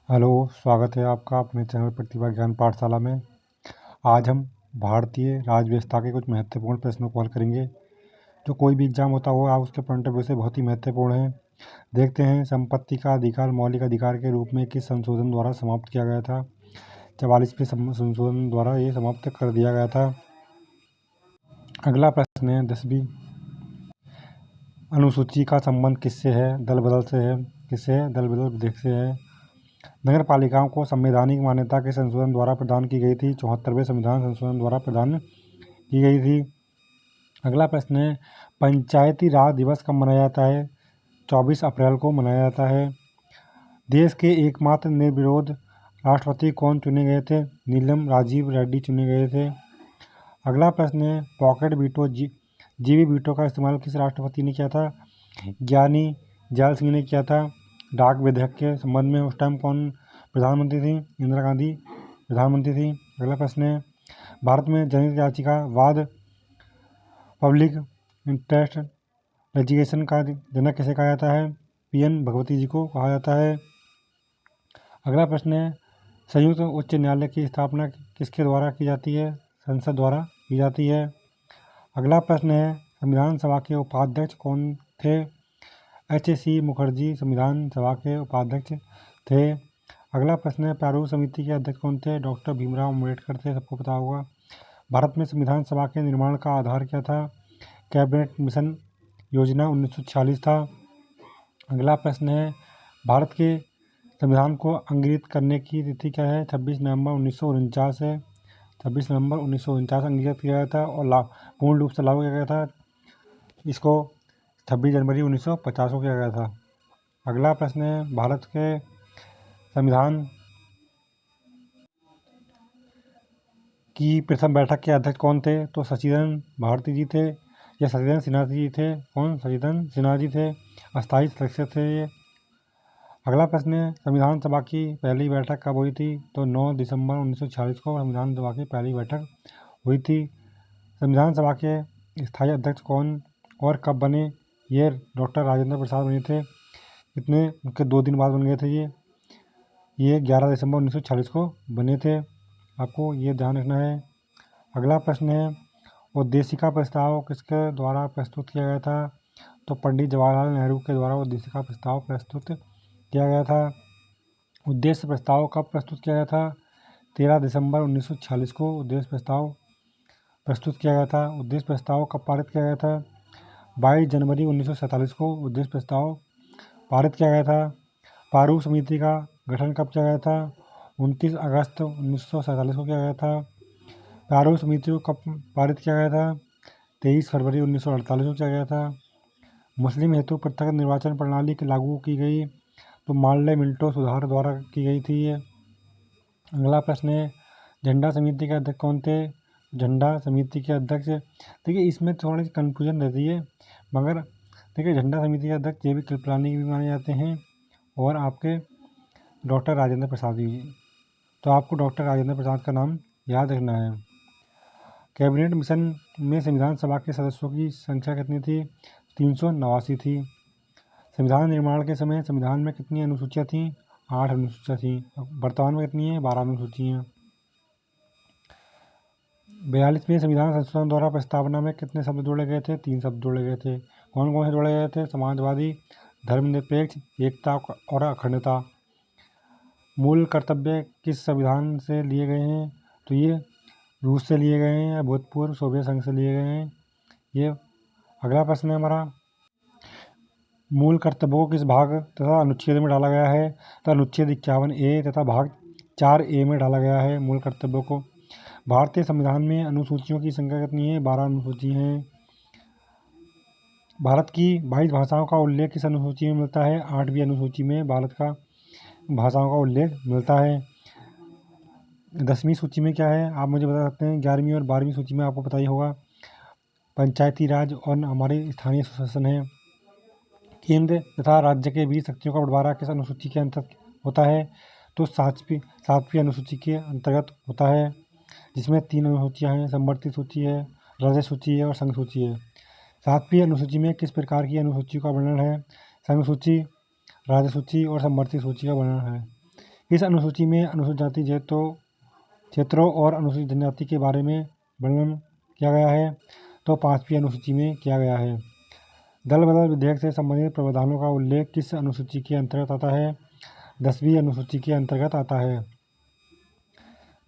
Hello, स्वागत है आपका अपने चैनल प्रतिभा ज्ञान पाठशाला में। आज हम भारतीय राज्य व्यवस्था के कुछ महत्वपूर्ण प्रश्नों को हल करेंगे। जो कोई भी एग्जाम होता हो आप उसके पॉइंट ऑफ व्यू से बहुत ही महत्वपूर्ण है। देखते हैं, संपत्ति का अधिकार मौलिक अधिकार के रूप में किस संशोधन द्वारा समाप्त किया गया था। 44वें संशोधन द्वारा ये समाप्त कर दिया गया था। अगला प्रश्न है 10वीं अनुसूची का संबंध किससे है? दल बदल से है। किससे है? दल बदल विधेयक से है। नगर पालिकाओं को संवैधानिक मान्यता के संशोधन द्वारा प्रदान की गई थी। 74वें संविधान संशोधन द्वारा प्रदान की गई थी। अगला प्रश्न है, पंचायती राज दिवस कब मनाया जाता है? 24 अप्रैल को मनाया जाता है। देश के एकमात्र निर्विरोध राष्ट्रपति कौन चुने गए थे? नीलम राजीव रेड्डी चुने गए थे। अगला प्रश्न है, पॉकेट वीटो जीवी वीटो का इस्तेमाल किस राष्ट्रपति ने किया था? ज्ञानी जैल सिंह ने किया था। डाक विधेयक के संबंध में उस टाइम कौन प्रधानमंत्री थी? इंदिरा गांधी प्रधानमंत्री थी। अगला प्रश्न है, भारत में जनहित याचिका वाद पब्लिक इंटरेस्ट लिटिगेशन का जनक किसे कहा जाता है? पीएन भगवती जी को कहा जाता है। अगला प्रश्न है, संयुक्त उच्च न्यायालय की स्थापना किसके द्वारा की जाती है? संसद द्वारा की जाती है। अगला प्रश्न है, संविधान सभा के उपाध्यक्ष कौन थे? H.C. मुखर्जी संविधान सभा के उपाध्यक्ष थे। अगला प्रश्न है, प्रारूप समिति के अध्यक्ष कौन थे? डॉक्टर भीमराव अम्बेडकर थे, सबको पता होगा। भारत में संविधान सभा के निर्माण का आधार क्या था? कैबिनेट मिशन योजना 1946 था। अगला प्रश्न है, भारत के संविधान को अंगीकृत करने की तिथि क्या है? 26 नवंबर 1949 है। 26 नवंबर 1949 अंगीकृत किया गया था और पूर्ण रूप से लागू किया गया था। इसको 26 जनवरी 1950 को किया गया था। अगला प्रश्न है, भारत के संविधान की प्रथम बैठक के अध्यक्ष कौन थे? तो शशिधरन भारती जी थे या शशिधरन सिन्हा जी थे? कौन? शशिधरन सिन्हा जी थे, अस्थायी सदस्य थे ये। अगला प्रश्न है, संविधान सभा की पहली बैठक कब हुई थी? तो 9 दिसंबर 1946 को संविधान सभा की पहली बैठक हुई थी। संविधान सभा के स्थायी अध्यक्ष कौन और कब बने? ये डॉक्टर राजेंद्र प्रसाद बने थे। कितने उनके 2 दिन बाद बन गए थे ये 11 दिसंबर 1946 को बने थे। आपको ये ध्यान रखना है। अगला प्रश्न है, उद्देशिका प्रस्ताव किसके द्वारा प्रस्तुत किया गया था? तो पंडित जवाहरलाल नेहरू के द्वारा उद्देशिका प्रस्ताव प्रस्तुत किया गया था। उद्देश्य प्रस्ताव कब प्रस्तुत किया गया था? 13 दिसंबर 1946 को उद्देश्य प्रस्ताव प्रस्तुत किया गया था। उद्देश्य प्रस्ताव कब पारित किया गया था? 22 जनवरी 1947 को उद्देश्य प्रस्ताव पारित किया गया था। प्रारूप समिति का गठन कब किया गया था? 29 अगस्त 1947 को किया गया था। प्रारूप समिति को कब पारित किया गया था? 23 फरवरी 1948 को किया गया था। मुस्लिम हेतु पृथक निर्वाचन प्रणाली लागू की गई तो मार्ले मिंटो सुधार द्वारा की गई थी ये। अगला प्रश्न है, झंडा समिति के अध्यक्ष कौन थे? झंडा समिति के अध्यक्ष, देखिए इसमें थोड़ी सी कन्फ्यूजन रहती है, मगर देखिए झंडा समिति के अध्यक्ष जे बी कृपलानी भी माने जाते हैं और आपके डॉक्टर राजेंद्र प्रसाद भी। तो आपको डॉक्टर राजेंद्र प्रसाद का नाम याद रखना है। कैबिनेट मिशन में संविधान सभा के सदस्यों की संख्या कितनी थी? 389 थी। संविधान निर्माण के समय संविधान में कितनी अनुसूचियाँ थीं? 8 अनुसूचियाँ थीं। वर्तमान में कितनी है? 12 अनुसूचियाँ। 42वें संविधान संशोधन द्वारा प्रस्तावना में कितने शब्द जोड़े गए थे? 3 शब्द जोड़े गए थे। कौन कौन से जोड़े गए थे? समाजवादी, धर्मनिरपेक्ष, एकता और अखंडता। मूल कर्तव्य किस संविधान से लिए गए हैं? तो ये रूस से लिए गए हैं या भूतपूर्व सोवियत संघ से लिए गए हैं ये। अगला प्रश्न है हमारा, मूल कर्तव्यों को किस भाग तथा अनुच्छेद में डाला गया है? तो अनुच्छेद 51A तथा भाग 4A में डाला गया है मूल कर्तव्यों को। भारतीय संविधान में अनुसूचियों की संख्या कितनी है? 12 अनुसूची हैं। भारत की 22 भाषाओं का उल्लेख किस अनुसूची में मिलता है? 8वीं अनुसूची में भारत का भाषाओं का उल्लेख मिलता है। 10वीं सूची में क्या है आप मुझे बता सकते हैं? 11वीं और 12वीं सूची में आपको पता ही होगा, पंचायती राज और हमारे स्थानीय सुशासन है। केंद्र तथा राज्य के बीच शक्तियों का बंटवारा किस अनुसूची के अंतर्गत होता है? तो सातवीं अनुसूची के अंतर्गत होता है, जिसमें 3 अनुसूचियाँ हैं, समवर्ती सूची है, राज्य सूची है और संघ सूची है। 7वीं अनुसूची में किस प्रकार की अनुसूची का वर्णन है? संघ सूची, राज्य सूची और समवर्ती सूची का वर्णन है। इस अनुसूची में अनुसूचित जाति क्षेत्रों और अनुसूचित जनजाति के बारे में वर्णन किया गया है, तो 5वीं अनुसूची में किया गया है। दल बदल विधेयक से संबंधित प्रावधानों का उल्लेख किस अनुसूची के अंतर्गत आता है? 10वीं अनुसूची के अंतर्गत आता है।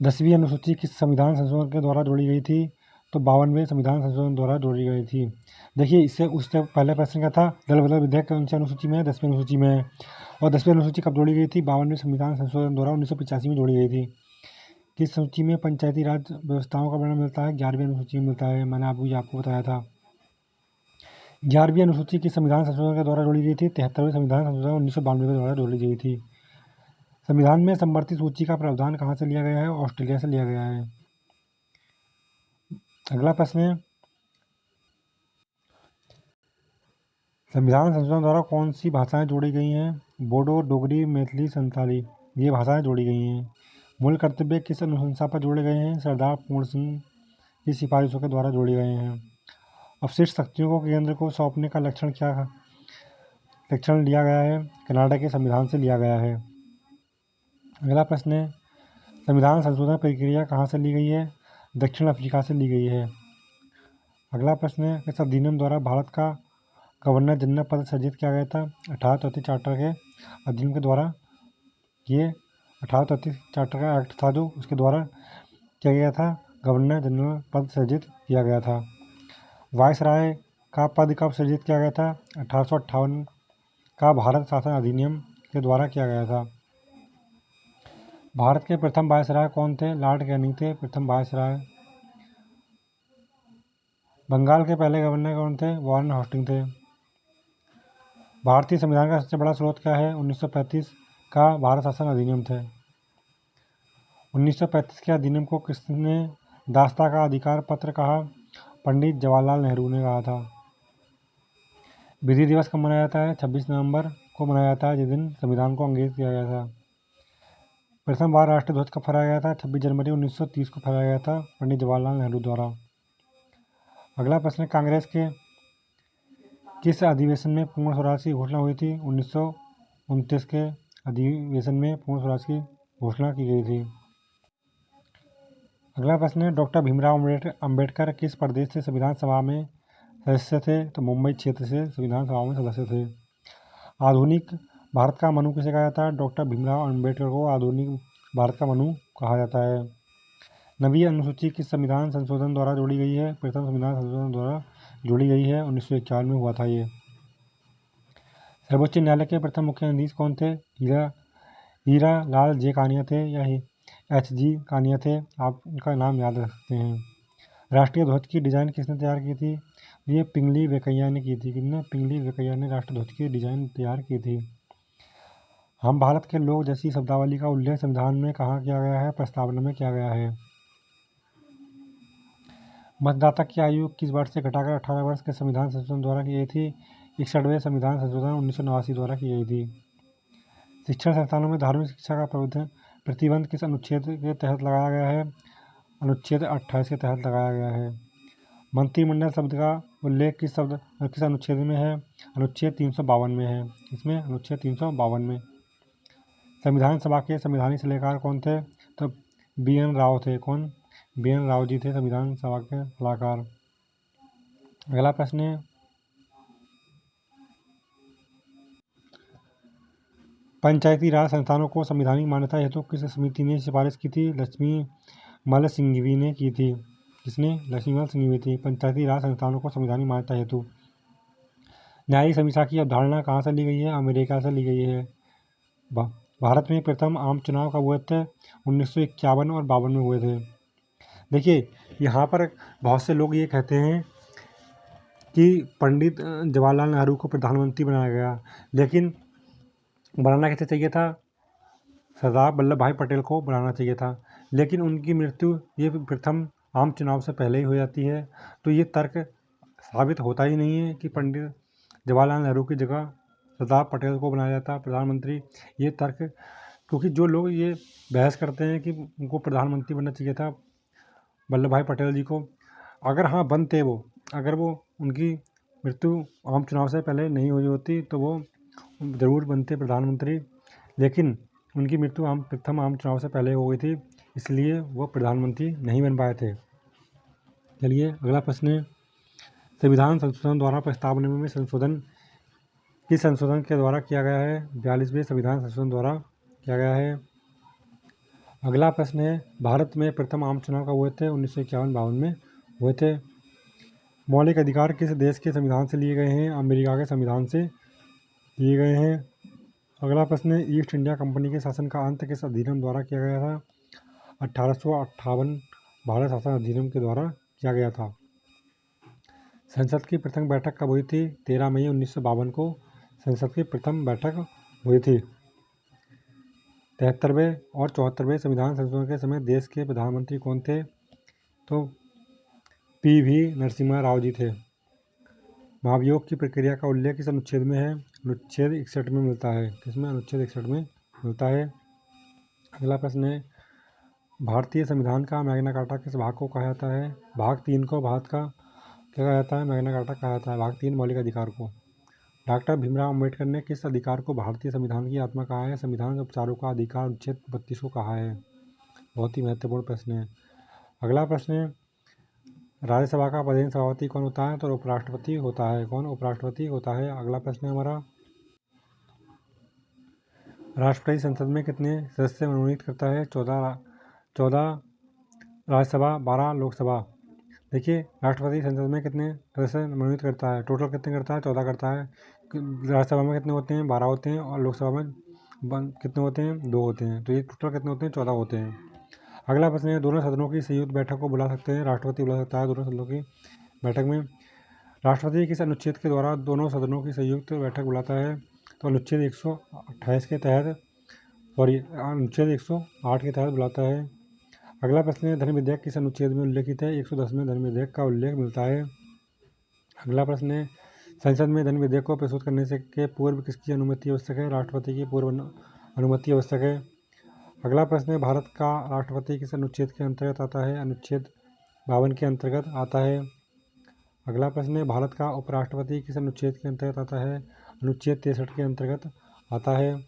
10वीं अनुसूची किस संविधान संशोधन के द्वारा जोड़ी गई थी? तो 52वें संविधान संशोधन द्वारा जोड़ी गई थी। देखिए, उससे पहले प्रश्न क्या था? दल बदल विधेयक कौन सी अनुसूची में है? 10वीं अनुसूची में है। और 10वीं अनुसूची कब जोड़ी गई थी? 52वें संविधान संशोधन द्वारा 1985 में जोड़ी गई थी। किस सूची में पंचायती राज व्यवस्थाओं का वर्णन मिलता है? 11वीं अनुसूची में मिलता है। मैंने आपको बताया था। 11वीं अनुसूची किस संविधान संशोधन के द्वारा जोड़ी गई थी? 73वें संविधान संशोधन 1992 के द्वारा जोड़ी गई थी। संविधान में समवर्ती सूची का प्रावधान कहाँ से लिया गया है? ऑस्ट्रेलिया से लिया गया है। अगला प्रश्न है, संविधान संशोधन द्वारा कौन सी भाषाएं जोड़ी गई हैं? बोडो, डोगरी, मैथिली, संताली, ये भाषाएं जोड़ी गई हैं। मूल कर्तव्य किस अनुशंसा पर जोड़े गए हैं? सरदार पूर्ण सिंह की सिफारिशों के द्वारा जोड़े गए हैं। अपशिष्ट शक्तियों को केंद्र को सौंपने का लक्षण लिया गया है? कनाडा के संविधान से लिया गया है। अगला प्रश्न है, संविधान संशोधन प्रक्रिया कहाँ से ली गई है? दक्षिण अफ्रीका से ली गई है। अगला प्रश्न है, किस अधिनियम द्वारा भारत का गवर्नर जनरल पद सृजित किया गया था? 1833 चार्टर के अधिनियम के द्वारा। ये 1833 चार्टर का एक्ट था जो उसके द्वारा किया गया था, गवर्नर जनरल पद सृजित किया गया था। वायसराय का पद कब सृजित किया गया था? 1858 का भारत शासन अधिनियम के द्वारा किया गया था। भारत के प्रथम वायसराय कौन थे? लॉर्ड कैनिंग थे प्रथम वायसराय। बंगाल के पहले गवर्नर कौन थे? वॉरेन हेस्टिंग्स थे। भारतीय संविधान का सबसे बड़ा स्रोत क्या है? 1935 का भारत शासन अधिनियम थे। 1935 के अधिनियम को किसने दास्ता का अधिकार पत्र कहा? पंडित जवाहरलाल नेहरू ने कहा था। विधि दिवस कब मनाया जाता है? 26 नवंबर को मनाया जाता है, जिस दिन संविधान को अंकित किया गया था। प्रथम बार राष्ट्रीय ध्वज कब फहराया गया था? 26 जनवरी 1930 को फहराया गया था पंडित जवाहरलाल नेहरू द्वारा। अगला प्रश्न, कांग्रेस के किस अधिवेशन में पूर्ण स्वराज की घोषणा हुई थी? 1929 के अधिवेशन में पूर्ण स्वराज की घोषणा की गई थी। अगला प्रश्न है, डॉक्टर भीमराव अंबेडकर किस प्रदेश से संविधान सभा में सदस्य थे? तो मुंबई क्षेत्र से संविधान सभा में सदस्य थे। आधुनिक भारत का मनु किसे कहा जाता है? डॉक्टर भीमराव अंबेडकर को आधुनिक भारत का मनु कहा जाता है। 9वीं अनुसूची किस संविधान संशोधन द्वारा जोड़ी गई है? प्रथम संविधान संशोधन द्वारा जोड़ी गई है, 1951 में हुआ था ये। सर्वोच्च न्यायालय के प्रथम मुख्य न्यायाधीश कौन थे? हीरा लाल जे कानिया थे या HG कानिया थे, आप उनका नाम याद रख सकते हैं। राष्ट्रीय ध्वज की डिज़ाइन किसने तैयार की थी? ये पिंगली वेंकैया ने की थी। किसने? पिंगली वेंकैया ने राष्ट्रीय ध्वज की डिज़ाइन तैयार की थी। हम भारत के लोग जैसी शब्दावली का उल्लेख संविधान में कहाँ किया गया है? प्रस्तावना में किया गया है। मतदाता की आयु किस वर्ष से घटाकर 18 वर्ष के संविधान संशोधन द्वारा की गई थी? 61वें संविधान संशोधन 1989 द्वारा की गई थी। शिक्षण संस्थानों में धार्मिक शिक्षा का प्रतिबंध किस अनुच्छेद के तहत लगाया गया है? अनुच्छेद 28 के तहत लगाया गया है। मंत्रिमंडल शब्द का उल्लेख किस अनुच्छेद में है? अनुच्छेद 352 में है। इसमें अनुच्छेद 352 में। संविधान सभा के संवैधानिक सलाहकार कौन थे? तो BN राव थे। कौन? BN राव जी थे संविधान सभा के सलाहकार। अगला प्रश्न है, पंचायती राज संस्थानों को संवैधानिक मान्यता हेतु किस समिति ने सिफारिश की थी? लक्ष्मीमल सिंघवी ने की थी। किसने? लक्ष्मीमल सिंघवी थी। पंचायती राज संस्थानों को संवैधानिक मान्यता हेतु। न्यायिक समीक्षा की अवधारणा कहाँ से ली गई है? अमेरिका से ली गई है। भारत में प्रथम आम चुनाव कब हुए थे? 1951 और 52 में हुए थे। देखिए, यहाँ पर बहुत से लोग ये कहते हैं कि पंडित जवाहरलाल नेहरू को प्रधानमंत्री बनाया गया, लेकिन बनाना कैसे चाहिए था? सरदार वल्लभ भाई पटेल को बनाना चाहिए था, लेकिन उनकी मृत्यु ये प्रथम आम चुनाव से पहले ही हो जाती है। तो ये तर्क साबित होता ही नहीं है कि पंडित जवाहरलाल नेहरू की जगह सरदार पटेल को बनाया जाता प्रधानमंत्री। ये तर्क, क्योंकि जो लोग ये बहस करते हैं कि उनको प्रधानमंत्री बनना चाहिए था वल्लभ भाई पटेल जी को, अगर हाँ बनते वो, अगर वो उनकी मृत्यु आम चुनाव से पहले नहीं हुई होती तो वो ज़रूर बनते प्रधानमंत्री। लेकिन उनकी मृत्यु प्रथम आम चुनाव से पहले हो गई थी, इसलिए वो प्रधानमंत्री नहीं बन पाए थे। चलिए अगला प्रश्न है, संविधान संशोधन द्वारा प्रस्तावना में संशोधन किस संशोधन के द्वारा किया गया है? 42वें संविधान संशोधन द्वारा किया गया है। अगला प्रश्न है, भारत में प्रथम आम चुनाव कब हुए थे? 1951-52 में हुए थे। मौलिक अधिकार किस देश के संविधान से लिए गए हैं? अमेरिका के संविधान से लिए गए हैं। अगला प्रश्न है, ईस्ट इंडिया कंपनी के शासन का अंत किस अधिनियम द्वारा किया गया था? 1858 भारत शासन अधिनियम के द्वारा किया गया था। संसद की प्रथम बैठक कब हुई थी? 13 मई 1952 को संसद की प्रथम बैठक हुई थी। 73वें और 74वें संविधान संशोधन के समय देश के प्रधानमंत्री कौन थे? तो PV नरसिम्हा राव जी थे। महाभियोग की प्रक्रिया का उल्लेख किस अनुच्छेद में है? अनुच्छेद 61 में मिलता है। किसमें? अनुच्छेद 61 में मिलता है। अगला प्रश्न है, भारतीय संविधान का मैग्ना कार्टा किस भाग को कहा जाता है? भाग 3 को भारत का क्या कहा जाता है? मैग्ना कार्टा कहा जाता है। भाग 3 मौलिक अधिकार को। डॉक्टर भीमराव अम्बेडकर ने किस अधिकार को भारतीय संविधान की आत्मा कहा है? संविधान उपचारों का अधिकार अनुच्छेद 32 को कहा है। बहुत ही महत्वपूर्ण प्रश्न है। अगला प्रश्न है, राज्यसभा का पदेन सभापति कौन होता है? तो उपराष्ट्रपति होता है। कौन? उपराष्ट्रपति होता है। अगला प्रश्न है हमारा, राष्ट्रपति संसद में कितने सदस्य मनोनीत करता है? 14 राज्यसभा, 12 लोकसभा। देखिए राष्ट्रपति संसद में कितने सदस्य मनोनीत करता है? टोटल कितने करता है? 14 करता है। राज्यसभा में कितने होते हैं? 12 होते हैं। और लोकसभा में कितने होते हैं? 2 होते हैं। तो ये टोटल कितने होते हैं? 14 होते हैं। अगला प्रश्न है, दोनों सदनों की संयुक्त बैठक को बुला सकते हैं? राष्ट्रपति बुला सकता है दोनों सदनों की बैठक में। राष्ट्रपति किस अनुच्छेद के द्वारा दोनों सदनों की संयुक्त बैठक बुलाता है? तो अनुच्छेद 128 के तहत, अनुच्छेद 108 के तहत बुलाता है। अगला प्रश्न है, धन विधेयक किस अनुच्छेद में उल्लेखित है? 110 में धन विधेयक का उल्लेख मिलता है। अगला प्रश्न है, संसद में धन विधेयक को प्रस्तुत करने से के पूर्व किसकी अनुमति आवश्यक है? राष्ट्रपति की पूर्व अनुमति आवश्यक है। अगला प्रश्न है, भारत का राष्ट्रपति किस अनुच्छेद के अंतर्गत आता है? अनुच्छेद 52 के अंतर्गत आता है। अगला प्रश्न है, भारत का उपराष्ट्रपति किस अनुच्छेद के अंतर्गत आता है? अनुच्छेद 63 के अंतर्गत आता है।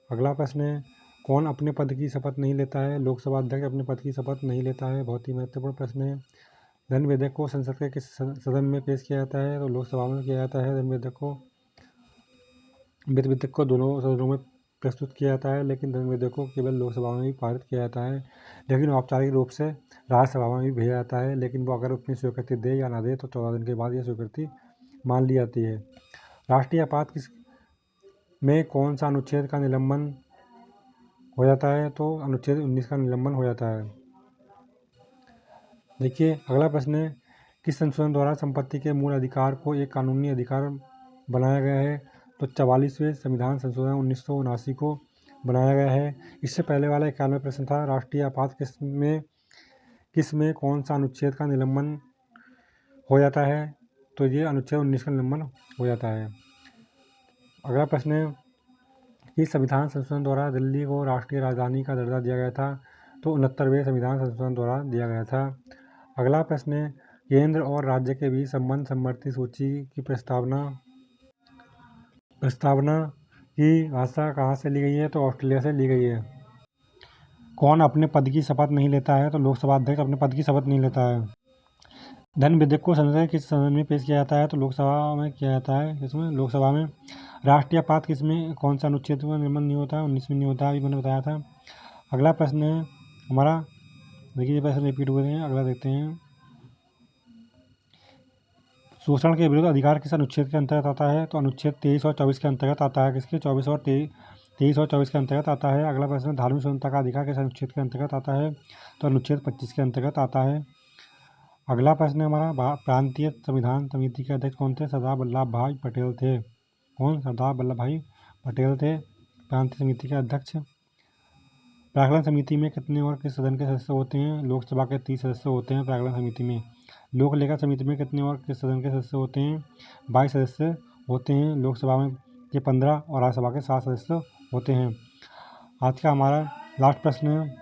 अगला प्रश्न है, कौन अपने पद की शपथ नहीं लेता है? लोकसभा अध्यक्ष अपने पद की शपथ नहीं लेता है। बहुत ही महत्वपूर्ण प्रश्न है। धन विधेयक को संसद के किस सदन में पेश किया जाता है? तो लोकसभा में किया जाता है। धन विधेयक को वित्त विधेयक को दोनों सदनों में प्रस्तुत किया जाता है, लेकिन धन विधेयक को केवल लोकसभा में भी पारित किया जाता है। लेकिन औपचारिक रूप से राज्यसभा में भी भेजा जाता है, लेकिन वो अगर अपनी स्वीकृति दे या ना दे तो 14 दिन के बाद यह स्वीकृति मान ली जाती है। राष्ट्रीय आपात किस में कौन सा अनुच्छेद का निलंबन हो जाता है? तो अनुच्छेद 19 का निलंबन हो जाता है। देखिए अगला प्रश्न है, किस संशोधन द्वारा संपत्ति के मूल अधिकार को एक कानूनी अधिकार बनाया गया है? तो 44वें संविधान संशोधन 1979 को बनाया गया है। इससे पहले वाला 91 प्रश्न था, राष्ट्रीय आपात किस में कौन सा अनुच्छेद का निलंबन हो जाता है? तो ये अनुच्छेद 19 का निलंबन हो जाता है। अगला प्रश्न है, किस संविधान संशोधन द्वारा दिल्ली को राष्ट्रीय राजधानी का दर्जा दिया गया था? तो 69वें संविधान संशोधन द्वारा दिया गया था। अगला प्रश्न है, केंद्र और राज्य के बीच संबंध समवर्ती सूची की प्रस्तावना की भाषा कहाँ से ली गई है? तो ऑस्ट्रेलिया से ली गई है। कौन अपने पद की शपथ नहीं लेता है? तो लोकसभा अध्यक्ष अपने पद की शपथ नहीं लेता है। धन विधेयक को संसद के किस सदन में पेश किया जाता है? तो लोकसभा में किया जाता है। इसमें लोकसभा में। राष्ट्रीय आपात किसमें कौन सा अनुच्छेद में निलंबन नहीं होता है? 19 में नहीं होता है, अभी मैंने बताया था। अगला प्रश्न है हमारा, देखिए ये प्रश्न रिपीट हुए हैं। अगला देखते हैं, शोषण के विरुद्ध अधिकार किस अनुच्छेद के अंतर्गत आता है? तो अनुच्छेद 23 और 24 के अंतर्गत आता है। किसके? 23 और 24 के अंतर्गत आता है। अगला प्रश्न, धार्मिक स्वतंत्रता का अधिकार किस अनुच्छेद के अंतर्गत आता है? तो अनुच्छेद 25 के अंतर्गत आता है। अगला प्रश्न है हमारा, प्रांतीय संविधान समिति के अध्यक्ष कौन थे? सरदार वल्लभ भाई पटेल थे। कौन? सरदार वल्लभ भाई पटेल थे प्रांतीय समिति के अध्यक्ष। प्राक्कलन समिति में कितने और किस सदन के सदस्य होते हैं? लोकसभा के 30 सदस्य होते हैं प्राक्कलन समिति में। लोक लेखा समिति में कितने और किस सदन के सदस्य होते हैं? 22 सदस्य होते हैं। लोकसभा में के 15 और राज्यसभा के 7 सदस्य होते हैं। आज का हमारा लास्ट प्रश्न है।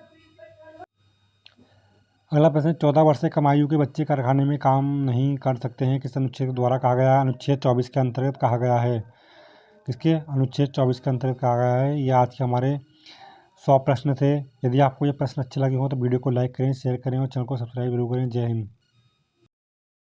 अगला प्रश्न, 14 वर्ष से कम आयु के बच्चे कारखाने में काम नहीं कर सकते हैं, किस अनुच्छेद द्वारा कहा गया है? अनुच्छेद 24 के अंतर्गत कहा गया है। किसके? अनुच्छेद 24 के अंतर्गत कहा गया है। ये आज के हमारे 100 प्रश्न थे। यदि आपको ये प्रश्न अच्छे लगे हों तो वीडियो को लाइक करें, शेयर करें और चैनल को सब्सक्राइब जरूर करें। जय हिंद।